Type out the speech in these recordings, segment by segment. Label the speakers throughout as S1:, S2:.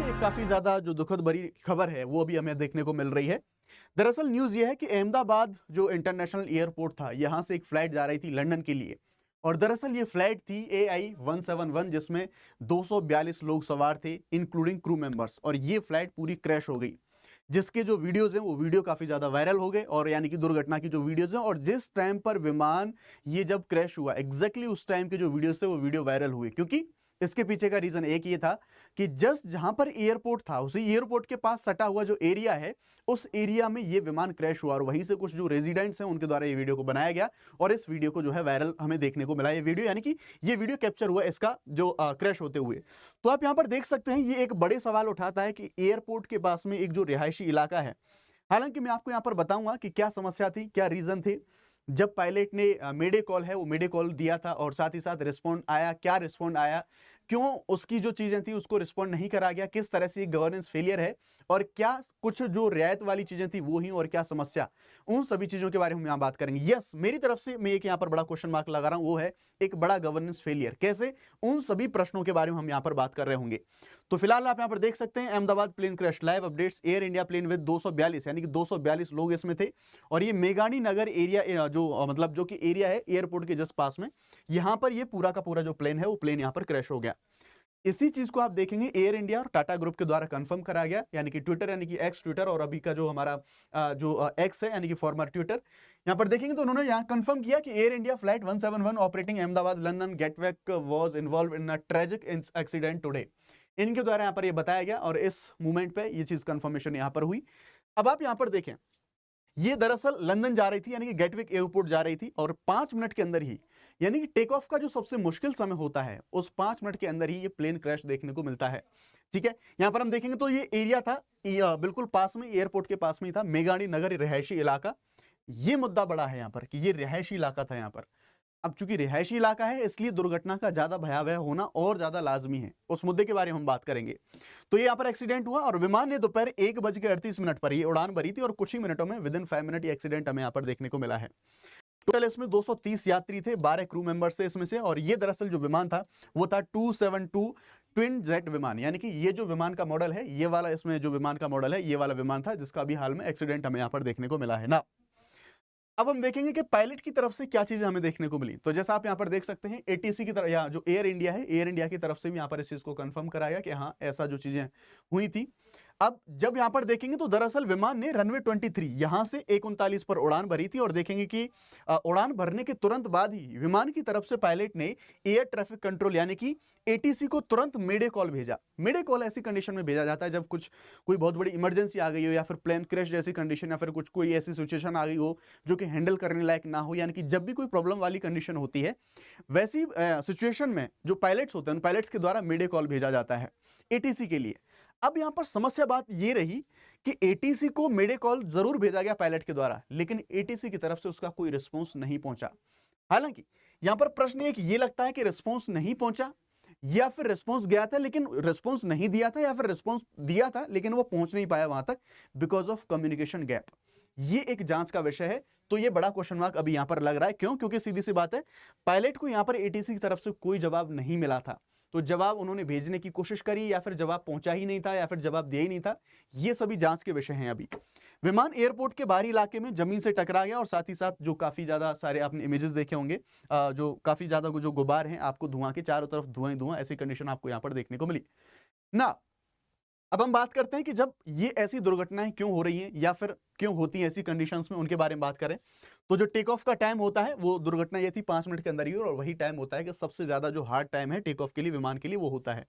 S1: में एक काफी ज्यादा जो दुखद भरी खबर है वो अभी हमें देखने को मिल रही है। दरअसल न्यूज ये है कि अहमदाबाद जो इंटरनेशनल एयरपोर्ट था, यहां से एक फ्लाइट जा रही थी लंदन के लिए। और दरअसल ये फ्लाइट थी AI-171, जिसमें 242 लोग सवार थे इंक्लूडिंग क्रू मेंबर्स, और ये फ्लाइट पूरी क्रैश हो गई। जिसके जो वीडियोज हैं वो वीडियो काफी ज्यादा वायरल हो गए, और यानी कि दुर्घटना की जो वीडियोज हैं और जिस टाइम पर विमान ये जब क्रैश हुआ एग्जैक्टली उस टाइम के जो वीडियोज थे वो वीडियो वायरल हुए। क्योंकि इसके पीछे का रीजन एक ये था कि जस्ट जहां पर एयरपोर्ट था उसी एयरपोर्ट के पास सटा हुआ जो एरिया है उस एरिया में ये विमान क्रैश हुआ, और वहीं से कुछ जो रेजिडेंट्स हैं उनके द्वारा ये वीडियो को बनाया गया और इस वीडियो को जो है वायरल हमें देखने को मिला। ये वीडियो यानी कि ये वीडियो कैप्चर हुआ इसका जो क्रैश होते हुए। तो आप यहां पर देख सकते हैं ये एक बड़े सवाल उठाता है कि एयरपोर्ट के पास में एक जो रिहायशी इलाका है, हालांकि मैं आपको यहां पर बताऊंगा कि क्या समस्या थी, क्या रीजन थे। जब पायलट ने मेडे कॉल है वो मेडे कॉल दिया था और साथ ही साथ रिस्पॉन्ड आया, क्या रिस्पॉन्ड आया, क्यों उसकी जो चीजें थी उसको रिस्पॉन्ड नहीं करा गया, किस तरह से गवर्नेंस फेलियर है, और क्या कुछ जो रियायत वाली चीजें थी वो ही और क्या समस्या, उन सभी चीजों के बारे में हम यहाँ बात करेंगे। यस, मेरी तरफ से मैं एक यहाँ पर बड़ा क्वेश्चन मार्क लगा रहा हूं, वो है एक बड़ा गवर्नेंस फेलियर कैसे, उन सभी प्रश्नों के बारे में हम यहाँ पर बात कर रहे होंगे। तो फिलहाल आप यहाँ पर देख सकते हैं Ahmedabad plane crash live updates, Air India plane with 242 यानी कि 242 लोग इसमें थे, और ये मेघानी नगर एरिया जो मतलब जो कि एरिया है एयरपोर्ट के जस्ट पास में, यहां पर ये पूरा का पूरा जो प्लेन है वो प्लेन यहां पर क्रैश हो गया। इसी चीज को आप देखेंगे एयर इंडिया और टाटा ग्रुप के द्वारा कंफर्म करा गया, यानी कि ट्विटर यानी कि एक्स ट्विटर और अभी का जो हमारा जो एक्स है यानी कि फॉर्मर ट्विटर, यहां पर देखेंगे तो उन्होंने यहां कंफर्म किया कि air India flight 171 operating Ahmedabad London gateway was involve in a tragic accident today. इनके द्वारा यहां पर यह बताया गया और इस मूवमेंट पे ये चीज कंफर्मेशन यहां पर हुई। अब आप यहां पर देखें, ये दरअसल लंदन जा रही थी यानी कि गेटविक एयरपोर्ट जा रही थी, और 5 मिनट के अंदर ही यानी कि टेक ऑफ का जो सबसे मुश्किल समय होता है उस 5 मिनट के अंदर ही ये प्लेन क्रैश देखने को मिलता है। ठीक है, यहां पर हम देखेंगे तो ये एरिया था बिल्कुल पास में, एयरपोर्ट के पास में ही था, मेघानी नगर रिहायशी इलाका। ये मुद्दा बड़ा है यहां पर कि ये रिहायशी इलाका था यहां पर। अब चूंकि रिहायशी इलाका है इसलिए दुर्घटना का ज्यादा भयावह होना और ज्यादा लाजमी है, उस मुद्दे के बारे में हम बात करेंगे। तो ये यहाँ पर एक्सीडेंट हुआ और विमान ने दोपहर 1:38 पर ये उड़ान भरी थी, और कुछ ही मिनटों में विद इन 5 मिनट ये एक्सीडेंट हमें यहाँ पर देखने को मिला है। टोटल इसमें 230 यात्री थे, 12 क्रू मेंबर्स थे इसमें से, और ये दरअसल जो विमान था वो था 272 ट्विन जेट विमान, यानी कि ये जो विमान का मॉडल है, ये वाला इसमें जो विमान का मॉडल है ये वाला विमान था जिसका अभी हाल में एक्सीडेंट हमें यहाँ पर देखने को मिला है ना। अब हम देखेंगे कि पायलट की तरफ से क्या चीजें हमें देखने को मिली। तो जैसा आप यहां पर देख सकते हैं ATC की तरफ या जो एयर इंडिया है, एयर इंडिया की तरफ से भी यहां पर इस चीज को कंफर्म कराया कि हाँ ऐसा जो चीजें हुई थी। अब जब यहां पर देखेंगे तो दरअसल विमान ने रनवे 23 यहां से 1:39 पर उड़ान भरी थी, और देखेंगे कि उड़ान भरने के तुरंत बाद ही विमान की तरफ से पायलट ने एयर ट्रैफिक कंट्रोल यानी कि ATC को तुरंत मेडे कॉल भेजा। मेडे कॉल ऐसी कंडीशन में भेजा जाता है जब कोई बहुत बड़ी इमरजेंसी आ गई हो, या फिर प्लेन क्रैश जैसी कंडीशन, या फिर कोई ऐसी सिचुएशन आ गई हो जो कि हैंडल करने लायक ना हो, यानी कि जब भी कोई प्रॉब्लम वाली कंडीशन होती है वैसी सिचुएशन में जो पायलट्स होते हैं उन पायलट्स के द्वारा मेडे कॉल भेजा जाता है ATC के लिए। अब यहां पर समस्या बात ये रही कि ATC को मेडे कॉल जरूर भेजा गया पायलट के द्वारा, लेकिन ATC की तरफ से उसका कोई रिस्पॉन्स नहीं पहुंचा। हालांकि यहां पर प्रश्न एक ये लगता है कि रिस्पॉन्स नहीं पहुंचा, या फिर रिस्पॉन्स गया था लेकिन रिस्पॉन्स नहीं दिया था, या फिर रिस्पॉन्स दिया था लेकिन वो पहुंच नहीं पाया वहां तक बिकॉज ऑफ कम्युनिकेशन गैप। ये एक जांच का विषय है। तो ये बड़ा क्वेश्चन मार्क अभी यहां पर लग रहा है। क्यों? क्योंकि सीधी सी बात है, पायलट को यहां पर ATC की तरफ से कोई जवाब नहीं मिला था। तो जवाब उन्होंने भेजने की कोशिश करी, या फिर जवाब पहुंचा ही नहीं था, या फिर जवाब दिया ही नहीं था। ये सभी जांच के विषय हैं अभी। विमान एयरपोर्ट के बाहरी इलाके में जमीन से टकरा गया, और साथ ही साथ जो काफी ज्यादा सारे आपने इमेजेस देखे होंगे, जो काफी ज्यादा जो गुबार हैं, आपको धुआं के चारों तरफ धुआं ही धुआं, ऐसी कंडीशन आपको यहां पर देखने को मिली ना। अब हम बात करते हैं कि जब ये ऐसी दुर्घटनाएं क्यों हो रही हैं, या फिर क्यों होती हैं ऐसी कंडीशंस में, उनके बारे में बात करें। तो जो टेक ऑफ का टाइम होता है वो दुर्घटना ये थी 5 मिनट के अंदर ही, और वही टाइम होता है कि सबसे ज्यादा जो हार्ड टाइम है टेक ऑफ के लिए, विमान के लिए, वो होता है।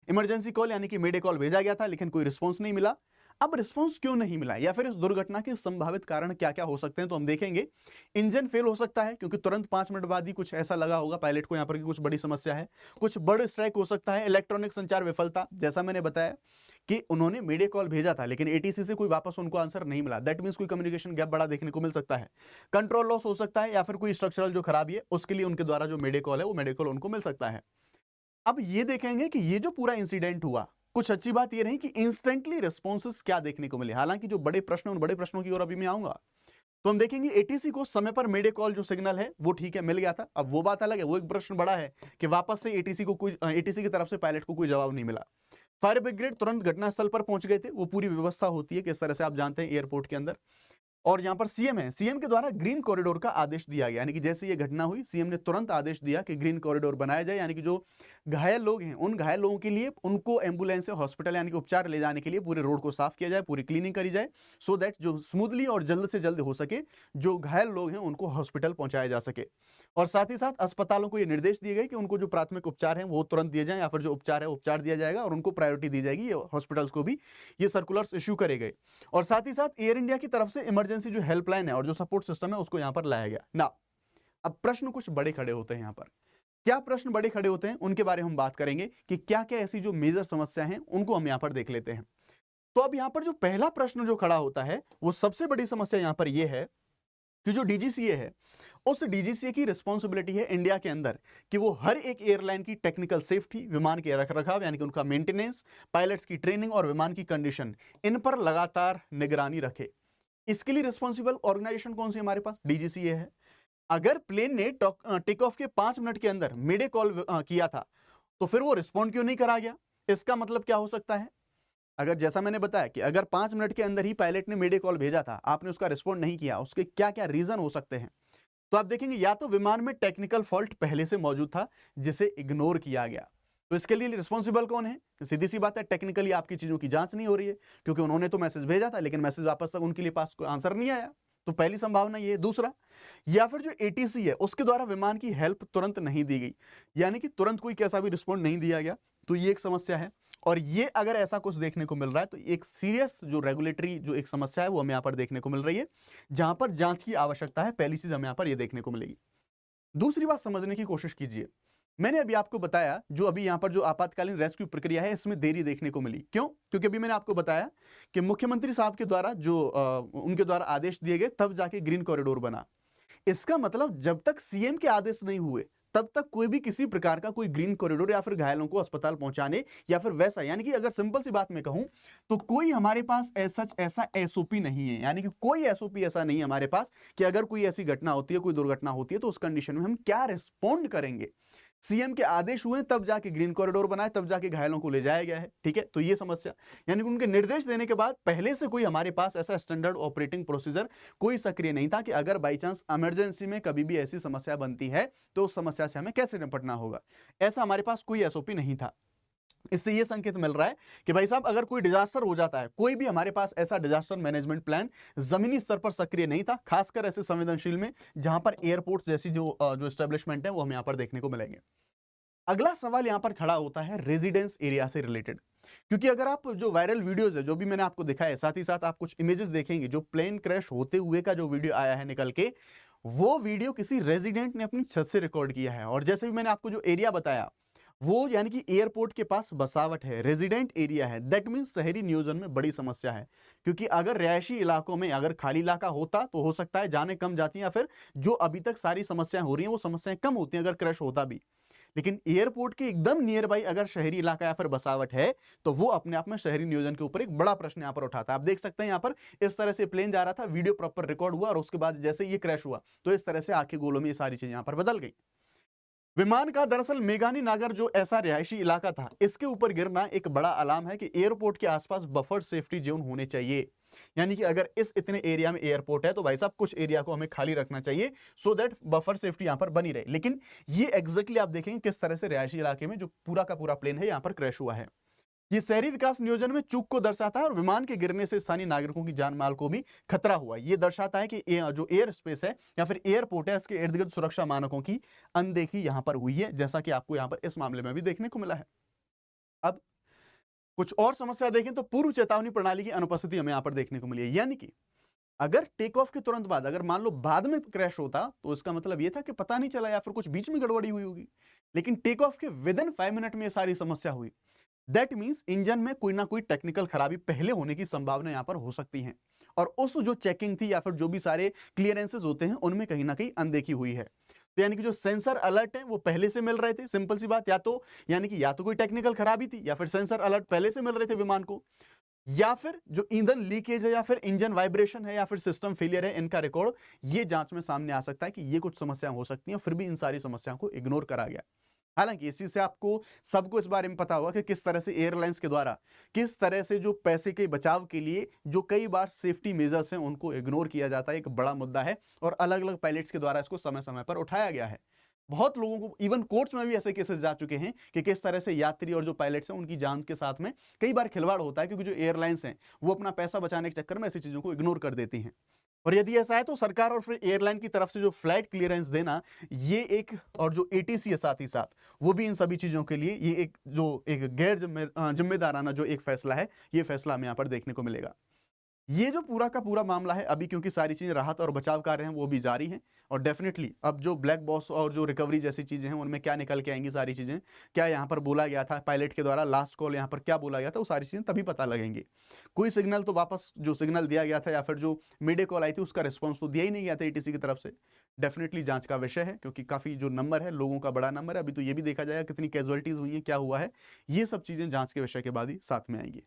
S1: इमरजेंसी कॉल यानी कि मेडे कॉल भेजा गया था लेकिन कोई रिस्पॉन्स नहीं मिला। अब रिस्पॉन्स क्यों नहीं मिला, या फिर इस दुर्घटना के संभावित कारण क्या क्या हो सकते हैं, तो हम देखेंगे। इंजन फेल हो सकता है क्योंकि तुरंत 5 मिनट बाद ही कुछ ऐसा लगा होगा पायलट को यहाँ पर कि कुछ बड़ी समस्या है। कुछ बर्ड स्ट्राइक हो सकता है। इलेक्ट्रॉनिक संचार विफलता, जैसा मैंने बताया कि उन्होंने मेडे कॉल भेजा था लेकिन ATC से कोई वापस उनको आंसर नहीं मिला, दैट मींस कोई कम्युनिकेशन गैप बड़ा देखने को मिल सकता है। कंट्रोल लॉस हो सकता है, या फिर कोई स्ट्रक्चरल जो खराबी है उसके लिए उनके द्वारा जो मेडे कॉल है वो मेडे कॉल उनको मिल सकता है। अब ये देखेंगे कि ये जो पूरा इंसिडेंट हुआ, कुछ अच्छी बात ये रही कि इंस्टेंटली रिस्पॉन्सेस क्या देखने को मिले। हालांकि जो बड़े प्रश्न, उन बड़े प्रश्नों की ओर अभी मैं आऊंगा। तो हम देखेंगे ATC को समय पर मेडे कॉल जो सिग्नल है वो ठीक है मिल गया था। अब वो बात अलग है, वो एक प्रश्न बड़ा है कि वापस से ATC की तरफ से पायलट को कोई जवाब नहीं मिला। फायर ब्रिगेड तुरंत घटनास्थल पर पहुंच गए थे। वो पूरी व्यवस्था होती है किस तरह से आप जानते हैं एयरपोर्ट के अंदर। और यहां पर सीएम है, सीएम के द्वारा ग्रीन कॉरिडोर का आदेश दिया गया, यानी कि जैसे ये घटना हुई सीएम ने तुरंत आदेश दिया कि ग्रीन कॉरिडोर बनाया जाए, यानी कि जो घायल लोग हैं उन घायल लोगों के लिए उनको एम्बुलेंस से हॉस्पिटल यानी कि उपचार ले जाने के लिए पूरे रोड को साफ किया जाए, पूरी क्लीनिंग करी जाए, सो दैट जो स्मूथली और जल्द से जल्द हो सके जो घायल लोग हैं उनको हॉस्पिटल पहुंचाया जा सके। और साथ ही साथ अस्पतालों को ये निर्देश दिए गए कि उनको जो प्राथमिक उपचार है वो तुरंत दिए जाए, या फिर जो उपचार है उपचार दिया जाएगा और उनको प्रायोरिटी दी जाएगी। ये हॉस्पिटल्स को भी ये सर्कुलर्स इश्यू करे गए। और साथ ही साथ एयर इंडिया की तरफ से इमरजेंसी जो हेल्पलाइन है और जो सपोर्ट सिस्टम है उसको यहां पर लाया गया ना। अब प्रश्न कुछ बड़े खड़े होते हैं यहां पर। क्या प्रश्न बड़े खड़े होते हैं उनके बारे में हम बात करेंगे कि क्या क्या ऐसी जो मेजर समस्या हैं उनको हम यहां पर देख लेते हैं। तो अब यहां पर जो पहला प्रश्न जो खड़ा होता है वो सबसे बड़ी समस्या यहां पर यह है कि जो डीजीसीए है उस डीजीसीए की रिस्पॉन्सिबिलिटी है इंडिया के अंदर कि वो हर एक एयरलाइन की टेक्निकल सेफ्टी, विमान के रखरखाव यानी कि उनका मेंटेनेंस, पायलट्स की ट्रेनिंग और विमान की कंडीशन, इन पर लगातार निगरानी रखे। इसके लिए रिस्पॉन्सिबल ऑर्गेनाइजेशन कौन सी हमारे पास? डीजीसीए है। अगर प्लेन ने टेक ऑफ के 5 मिनट के अंदर मेडे कॉल किया था तो फिर वो रिस्पॉन्ड क्यों नहीं करा गया? इसका मतलब क्या हो सकता है? अगर जैसा मैंने बताया कि अगर 5 मिनट के अंदर ही पायलट ने मेडे कॉल भेजा था, आपने उसका रिस्पॉन्ड नहीं किया, उसके क्या क्या रीजन हो सकते हैं? तो आप देखेंगे या तो विमान में टेक्निकल फॉल्ट पहले से मौजूद था जिसे इग्नोर किया गया, तो इसके लिए रिस्पॉन्सिबल कौन है? सीधी सी बात है, टेक्निकली आपकी चीजों की जांच नहीं हो रही है, क्योंकि उन्होंने तो मैसेज भेजा था लेकिन मैसेज वापस तक उनके लिए पास कोई आंसर नहीं आया। तो पहली संभावना ये। दूसरा, या फिर जो एटीसी है उसके द्वारा विमान की हेल्प तुरंत नहीं दी गई, यानी कि तुरंत कोई कैसा भी रिस्पॉन्ड नहीं दिया गया, तो ये एक समस्या है। और ये अगर ऐसा कुछ देखने को मिल रहा है तो एक सीरियस जो रेगुलेटरी जो एक समस्या है वो हमें यहां पर देखने को मिल रही है, जहां पर जांच की आवश्यकता है। पहली चीज हमें यहां पर ये देखने को मिलेगी। दूसरी बात समझने की कोशिश कीजिए, मैंने अभी आपको बताया जो अभी यहां पर जो आपातकालीन रेस्क्यू प्रक्रिया है इसमें देरी देखने को मिली। क्यों? क्योंकि अभी मैंने आपको बताया कि मुख्यमंत्री साहब के द्वारा जो उनके द्वारा आदेश दिए गए तब जाके ग्रीन कॉरिडोर बना। इसका मतलब जब तक सीएम के आदेश नहीं हुए तब तक कोई भी किसी प्रकार का कोई ग्रीन कॉरिडोर या फिर घायलों को अस्पताल पहुंचाने या फिर वैसा, यानी कि अगर सिंपल सी बात में कहूं तो कोई हमारे पास ऐसा एसओपी नहीं है, यानी कि कोई एसओपी ऐसा नहीं है हमारे पास कि अगर कोई ऐसी घटना होती है, कोई दुर्घटना होती है तो उस कंडीशन में हम क्या रिस्पॉन्ड करेंगे। सीएम के आदेश हुए तब जाके ग्रीन कॉरिडोर बनाए, तब जाके घायलों को ले जाया गया है। ठीक है, तो ये समस्या, यानी कि उनके निर्देश देने के बाद पहले से कोई हमारे पास ऐसा स्टैंडर्ड ऑपरेटिंग प्रोसीजर कोई सक्रिय नहीं था कि अगर बाई चांस इमरजेंसी में कभी भी ऐसी समस्या बनती है तो उस समस्या से हमें कैसे निपटना होगा, ऐसा हमारे पास कोई एसओपी नहीं था। इससे यह संकेत मिल रहा है कि भाई साहब अगर कोई डिजास्टर हो जाता है, कोई भी हमारे पास ऐसा डिजास्टर मैनेजमेंट प्लान जमीनी स्तर पर सक्रिय नहीं था, खासकर ऐसे संवेदनशील में जहां पर एयरपोर्ट जैसी जो एस्टेब्लिशमेंट है वो हमें यहां पर देखने को मिलेंगे। अगला सवाल यहां पर खड़ा होता है रेजिडेंस एरिया से रिलेटेड, क्योंकि अगर आप जो वायरल वीडियोस है जो भी मैंने आपको दिखाया, साथ ही साथ आप कुछ इमेजेस देखेंगे जो प्लेन क्रैश होते हुए का जो वीडियो आया है निकल के, वो वीडियो किसी रेजिडेंट ने अपनी छत से रिकॉर्ड किया है। और जैसे भी मैंने आपको जो एरिया बताया वो यानी कि एयरपोर्ट के पास बसावट है, रेजिडेंट एरिया है, दैट मीन्स शहरी नियोजन में बड़ी समस्या है। क्योंकि अगर रिहायशी इलाकों में अगर खाली इलाका होता तो हो सकता है जाने कम जाती हैं, या फिर जो अभी तक सारी समस्याएं हो रही हैं वो समस्याएं कम होती हैं अगर क्रैश होता भी। लेकिन एयरपोर्ट के एकदम नियर बाई अगर शहरी इलाका या फिर बसावट है तो वो अपने आप में शहरी नियोजन के ऊपर एक बड़ा प्रश्न यहां पर उठाता है। आप देख सकते हैं यहां पर इस तरह से प्लेन जा रहा था, वीडियो प्रॉपर रिकॉर्ड हुआ और उसके बाद जैसे ये क्रैश हुआ तो इस तरह से आंखें गोलों में ये सारी चीजें यहां पर बदल गई। विमान का दरअसल मेघानी नागर जो ऐसा रिहायशी इलाका था इसके ऊपर गिरना एक बड़ा अलार्म है कि एयरपोर्ट के आसपास बफर सेफ्टी जोन होने चाहिए। यानी कि अगर इस इतने एरिया में एयरपोर्ट है तो भाई साहब कुछ एरिया को हमें खाली रखना चाहिए, सो दैट बफर सेफ्टी यहां पर बनी रहे। लेकिन ये एग्जैक्टली आप देखेंगे किस तरह से रिहायशी इलाके में जो पूरा का पूरा प्लेन है यहां पर क्रैश हुआ है। ये शहरी विकास नियोजन में चूक को दर्शाता है और विमान के गिरने से स्थानीय नागरिकों की जान माल को भी खतरा हुआ। ये दर्शाता है कि जो एयर स्पेस है या फिर एयरपोर्ट है इसके इर्द गिर्द सुरक्षा मानकों की अनदेखी यहां पर हुई है, जैसा कि आपको यहां पर इस मामले में भी देखने को मिला है। अब कुछ और समस्या देखें तो पूर्व चेतावनी प्रणाली की अनुपस्थिति हमें यहां पर देखने को मिली है। यानी कि अगर टेक ऑफ के तुरंत बाद अगर मान लो बाद में क्रैश होता तो इसका मतलब यह था कि पता नहीं चला या फिर कुछ बीच में गड़बड़ी हुई होगी, लेकिन टेक ऑफ के विद इन 5 मिनट में यह सारी समस्या हुई। दैट मीन्स इंजन में कोई ना कोई टेक्निकल खराबी पहले होने की संभावना यहां पर हो सकती है और उस जो चेकिंग थी या फिर जो भी सारे क्लियरेंसेस होते हैं उनमें कहीं ना कहीं अनदेखी हुई है। तो यानी कि जो सेंसर अलर्ट है वो पहले से मिल रहे थे, सिंपल सी बात, या तो यानी कि या तो कोई टेक्निकल खराबी थी या फिर सेंसर अलर्ट पहले से मिल रहे थे विमान को, या फिर जो ईंधन लीकेज है या फिर इंजन वाइब्रेशन है या फिर सिस्टम फेलियर है, इनका रिकॉर्ड ये जांच में सामने आ सकता है कि ये कुछ समस्याएं हो सकती हैं, फिर भी इन सारी समस्याओं को इग्नोर करा गया। हालांकि इस चीज से आपको सबको इस बारे में पता होगा कि किस तरह से एयरलाइंस के द्वारा किस तरह से जो पैसे के बचाव के लिए जो कई बार सेफ्टी मेजर्स हैं उनको इग्नोर किया जाता है, एक बड़ा मुद्दा है और अलग अलग पायलट्स के द्वारा इसको समय समय पर उठाया गया है। बहुत लोगों को इवन कोर्ट्स में भी ऐसे केसेस जा चुके हैं कि किस तरह से यात्री और जो पायलट्स हैं उनकी जान के साथ में कई बार खिलवाड़ होता है, क्योंकि जो एयरलाइंस हैं वो अपना पैसा बचाने के चक्कर में ऐसी चीजों को इग्नोर कर देती हैं। और यदि ऐसा है तो सरकार और फिर एयरलाइन की तरफ से जो फ्लाइट क्लियरेंस देना, ये एक, और जो एटीसी है साथ ही साथ, वो भी इन सभी चीजों के लिए ये एक जो एक गैर जिम्मेदाराना जो एक फैसला है, ये फैसला हमें यहाँ पर देखने को मिलेगा। ये जो पूरा का पूरा मामला है अभी, क्योंकि सारी चीजें राहत और बचाव कार्य हैं वो भी जारी हैं, और डेफिनेटली अब जो ब्लैक बॉक्स और जो रिकवरी जैसी चीजें हैं उनमें क्या निकल के आएंगी सारी चीजें, क्या यहाँ पर बोला गया था पायलट के द्वारा, लास्ट कॉल यहाँ पर क्या बोला गया था, वो सारी चीजें तभी पता लगेंगी। कोई सिग्नल तो वापस जो सिग्नल दिया गया था या फिर जो मीडिया कॉल आई थी उसका रिस्पॉन्स तो दिया ही नहीं गया था एटीसी की तरफ से। डेफिनेटली जांच का विषय है, क्योंकि काफी जो नंबर है लोगों का बड़ा नंबर है। अभी तो ये भी देखा जाएगा कितनी कैजुअलिटीज हुई है, क्या हुआ है, ये सब चीजें जांच के विषय के बाद ही साथ में आएंगी।